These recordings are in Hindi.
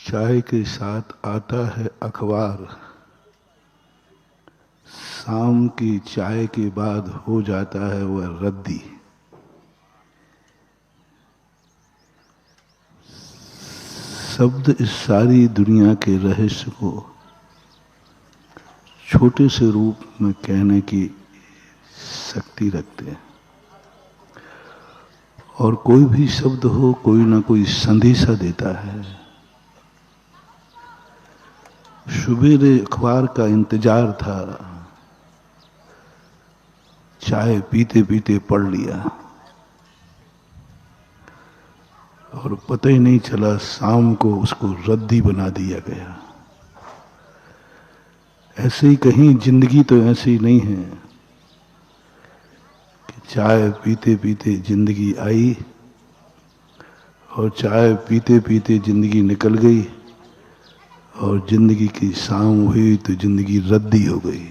चाय के साथ आता है अखबार, शाम की चाय के बाद हो जाता है वह रद्दी। शब्द इस सारी दुनिया के रहस्य को छोटे से रूप में कहने की शक्ति रखते हैं, और कोई भी शब्द हो कोई ना कोई संदेशा देता है। सुबेरे अखबार का इंतजार था, चाय पीते पीते पढ़ लिया और पता ही नहीं चला शाम को उसको रद्दी बना दिया गया। ऐसे ही कहीं जिंदगी तो ऐसी नहीं है कि चाय पीते पीते जिंदगी आई और चाय पीते पीते जिंदगी निकल गई और जिंदगी की शाम हुई तो जिंदगी रद्दी हो गई।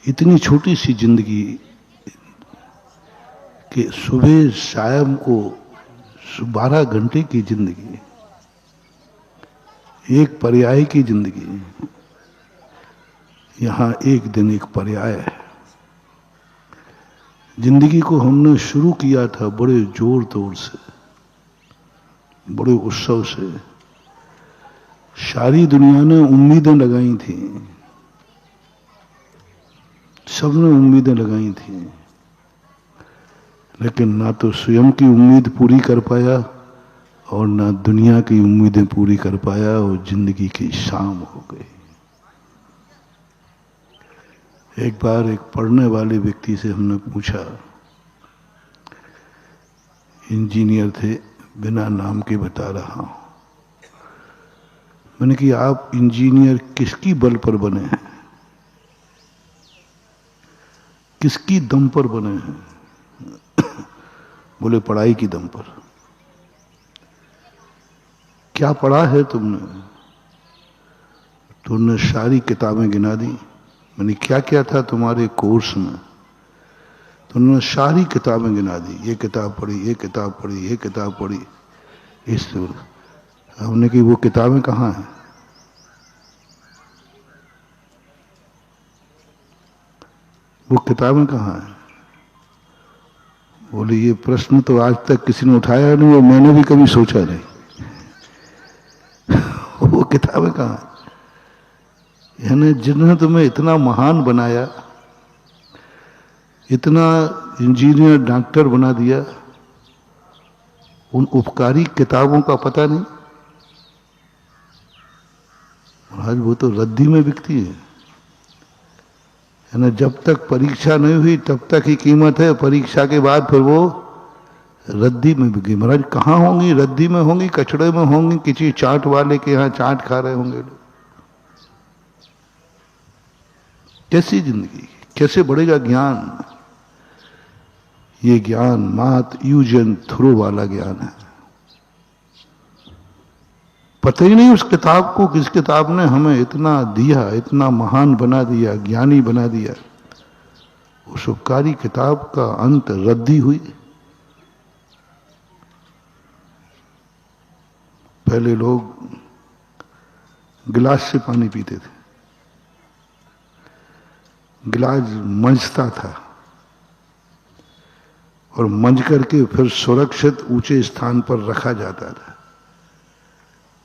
इतनी छोटी सी जिंदगी कि सुबह शाम को 12 घंटे की जिंदगी, एक पर्याय की जिंदगी, यहां एक दिन एक पर्याय है। जिंदगी को हमने शुरू किया था बड़े जोर तोड़ से, बड़े उत्सव से। सारी दुनिया ने उम्मीदें लगाई थी, सबने उम्मीदें लगाई थी, लेकिन ना तो स्वयं की उम्मीद पूरी कर पाया और ना दुनिया की उम्मीदें पूरी कर पाया, और जिंदगी की शाम हो गई। एक बार एक पढ़ने वाले व्यक्ति से हमने पूछा, इंजीनियर थे, बिना नाम के बता रहा हूं। मैंने कि आप इंजीनियर किसकी बल पर बने हैं, किसकी दम पर बने हैं? बोले पढ़ाई की दम पर। क्या पढ़ा है तुमने? तुमने सारी किताबें गिना दी। मैंने क्या क्या था तुम्हारे कोर्स में? तुमने सारी किताबें गिना दी, ये किताब पढ़ी, ये किताब पढ़ी, ये किताब पढ़ी। इस हमने कि वो किताबें कहाँ हैं? वो किताबें कहाँ हैं? बोले ये प्रश्न तो आज तक किसी ने उठाया नहीं और मैंने भी कभी सोचा नहीं। वो किताबें कहाँ हैं? यानी जिन्होंने तुम्हें इतना महान बनाया, इतना इंजीनियर डॉक्टर बना दिया, उन उपकारी किताबों का पता नहीं। आज वो तो रद्दी में बिकती है ना। जब तक परीक्षा नहीं हुई तब तक ही कीमत है, परीक्षा के बाद फिर वो रद्दी में बिकी। महाराज कहाँ होंगी? रद्दी में होंगी, कचड़े में होंगी, किसी चाट वाले के यहाँ चाट खा रहे होंगे लोग। कैसी जिंदगी, कैसे बढ़ेगा ज्ञान? ये ज्ञान मात यूज एंड थ्रो वाला ज्ञान है। पता ही नहीं उस किताब को, किस किताब ने हमें इतना दिया, इतना महान बना दिया, ज्ञानी बना दिया। उस उपकारी किताब का अंत रद्दी हुई। पहले लोग गिलास से पानी पीते थे, गिलास मंजता था और मंज करके फिर सुरक्षित ऊंचे स्थान पर रखा जाता था।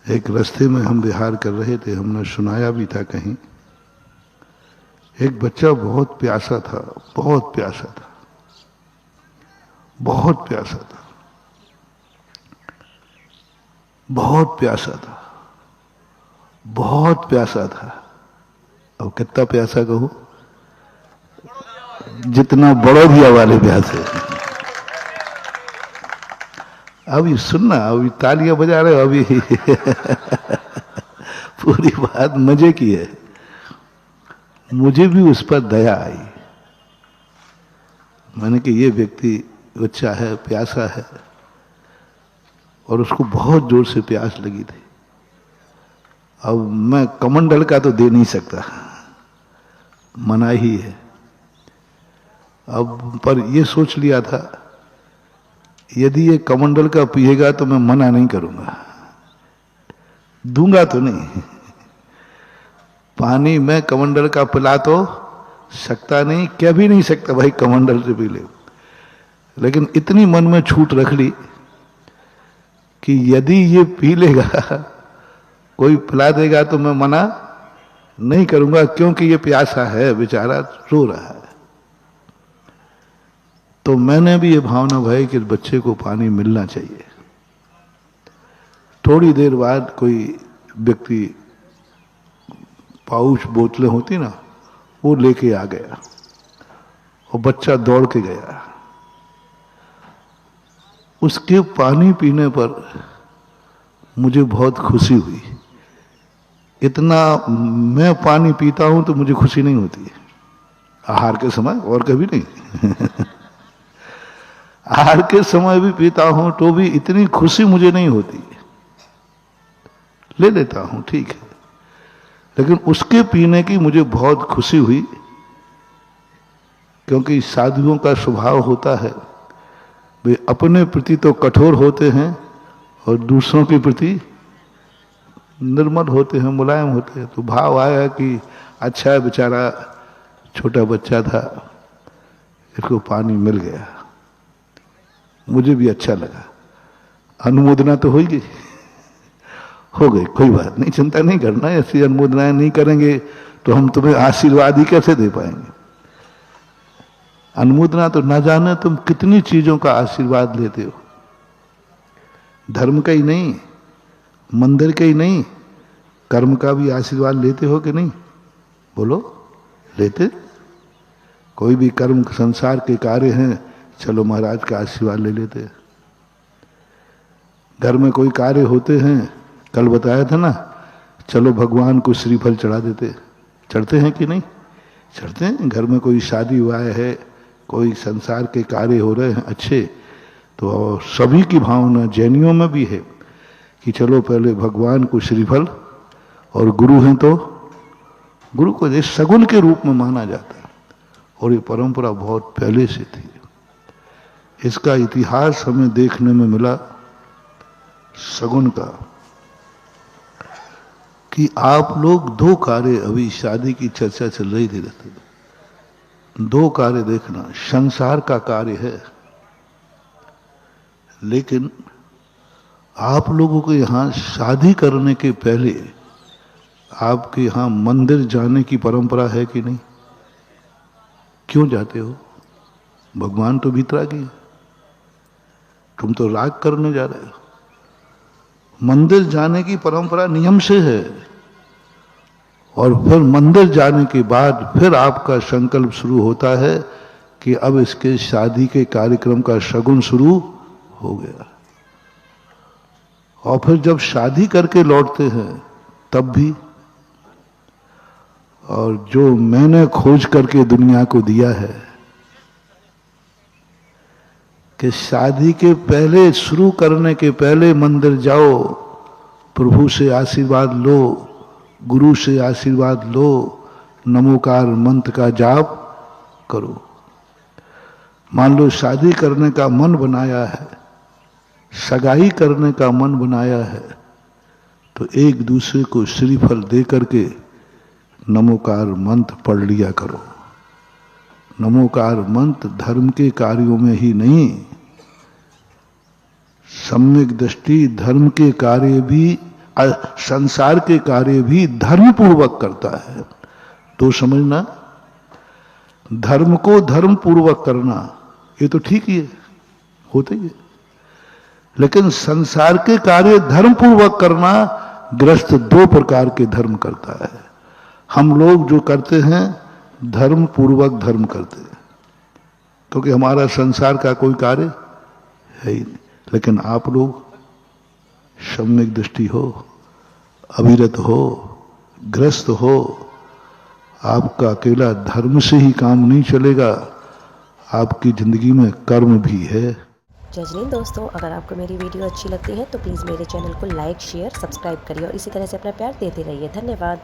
एक रास्ते में हम विहार कर रहे थे, हमने सुनाया भी था कहीं, एक बच्चा बहुत प्यासा था, बहुत प्यासा था, बहुत प्यासा था, बहुत प्यासा था, बहुत प्यासा था। अब कितना प्यासा कहूं? जितना बड़ौदिया वाले प्यासे। अभी सुनना, अभी तालियां बजा रहे हो, अभी पूरी बात मजे की है। मुझे भी उस पर दया आई। मैंने कि ये व्यक्ति बच्चा है, प्यासा है, और उसको बहुत जोर से प्यास लगी थी। अब मैं कमंडल का तो दे नहीं सकता, मना ही है। अब पर ये सोच लिया था यदि ये कमंडल का पिएगा तो मैं मना नहीं करूंगा, दूंगा तो नहीं। पानी मैं कमंडल का पिला तो सकता नहीं, क्या भी नहीं सकता भाई कमंडल से पी ले। लेकिन इतनी मन में छूट रख ली कि यदि ये पी लेगा, कोई पिला देगा तो मैं मना नहीं करूंगा, क्योंकि ये प्यासा है, बेचारा रो रहा है। तो मैंने भी ये भावना भाई कि बच्चे को पानी मिलना चाहिए। थोड़ी देर बाद कोई व्यक्ति पाउच बोतलें होती ना, वो लेके आ गया और बच्चा दौड़ के गया। उसके पानी पीने पर मुझे बहुत खुशी हुई। इतना मैं पानी पीता हूं तो मुझे खुशी नहीं होती, आहार के समय और कभी नहीं। आहार के समय भी पीता हूं तो भी इतनी खुशी मुझे नहीं होती। ले लेता हूं ठीक है, लेकिन उसके पीने की मुझे बहुत खुशी हुई, क्योंकि साधुओं का स्वभाव होता है वे अपने प्रति तो कठोर होते हैं और दूसरों के प्रति निर्मल होते हैं, मुलायम होते हैं। तो भाव आया कि अच्छा है, बेचारा छोटा बच्चा था, इसको पानी मिल गया। मुझे भी अच्छा लगा, अनुमोदना तो होगी, हो गई, कोई बात नहीं, चिंता नहीं करना। ऐसी अनुमोदनाएं नहीं करेंगे तो हम तुम्हें आशीर्वाद ही कैसे दे पाएंगे। अनुमोदना तो ना जाने तुम कितनी चीजों का आशीर्वाद लेते हो, धर्म का ही नहीं, मंदिर का ही नहीं, कर्म का भी आशीर्वाद लेते हो कि नहीं? बोलो, लेते? कोई भी कर्म संसार के कार्य हैं, चलो महाराज का आशीर्वाद ले लेते हैं। घर में कोई कार्य होते हैं, कल बताया था ना, चलो भगवान को श्रीफल चढ़ा देते। चढ़ते हैं कि नहीं? चढ़ते हैं। घर में कोई शादी हुआ है, कोई संसार के कार्य हो रहे हैं अच्छे, तो सभी की भावना जैनियों में भी है कि चलो पहले भगवान को श्रीफल, और गुरु हैं तो गुरु को एक सगुन के रूप में माना जाता है। और ये परंपरा बहुत पहले से थी। इसका इतिहास हमें देखने में मिला सगुन का, कि आप लोग दो कार्य, अभी शादी की चर्चा चल रही थी, दो कार्य देखना। संसार का कार्य है, लेकिन आप लोगों को यहां शादी करने के पहले आपके यहां मंदिर जाने की परंपरा है कि नहीं? क्यों जाते हो? भगवान तो भीतरागी है, तुम तो राग करने जा रहे हो। मंदिर जाने की परंपरा नियम से है, और फिर मंदिर जाने के बाद फिर आपका संकल्प शुरू होता है कि अब इसके शादी के कार्यक्रम का शगुन शुरू हो गया। और फिर जब शादी करके लौटते हैं तब भी, और जो मैंने खोज करके दुनिया को दिया है कि शादी के पहले, शुरू करने के पहले मंदिर जाओ, प्रभु से आशीर्वाद लो, गुरु से आशीर्वाद लो, नमोकार मंत्र का जाप करो। मान लो शादी करने का मन बनाया है, सगाई करने का मन बनाया है, तो एक दूसरे को श्रीफल दे करके नमोकार मंत्र पढ़ लिया करो। नमोकार मंत्र धर्म के कार्यों में ही नहीं, सम्यक दृष्टि धर्म के कार्य भी, संसार के कार्य भी धर्म पूर्वक करता है। तो समझना, धर्म को धर्म पूर्वक करना ये तो ठीक ही है, होता ही है, लेकिन संसार के कार्य धर्म पूर्वक करना, गृहस्थ दो प्रकार के धर्म करता है। हम लोग जो करते हैं धर्म पूर्वक धर्म करते हैं, क्योंकि हमारा संसार का कोई कार्य है ही नहीं। लेकिन आप लोग सम्यक दृष्टि हो, अविरत हो, ग्रस्त हो, आपका अकेला धर्म से ही काम नहीं चलेगा, आपकी जिंदगी में कर्म भी है। जय हिंद दोस्तों, अगर आपको मेरी वीडियो अच्छी लगती है तो प्लीज़ मेरे चैनल को लाइक, शेयर, सब्सक्राइब करिए और इसी तरह से अपना प्यार देते रहिए। धन्यवाद।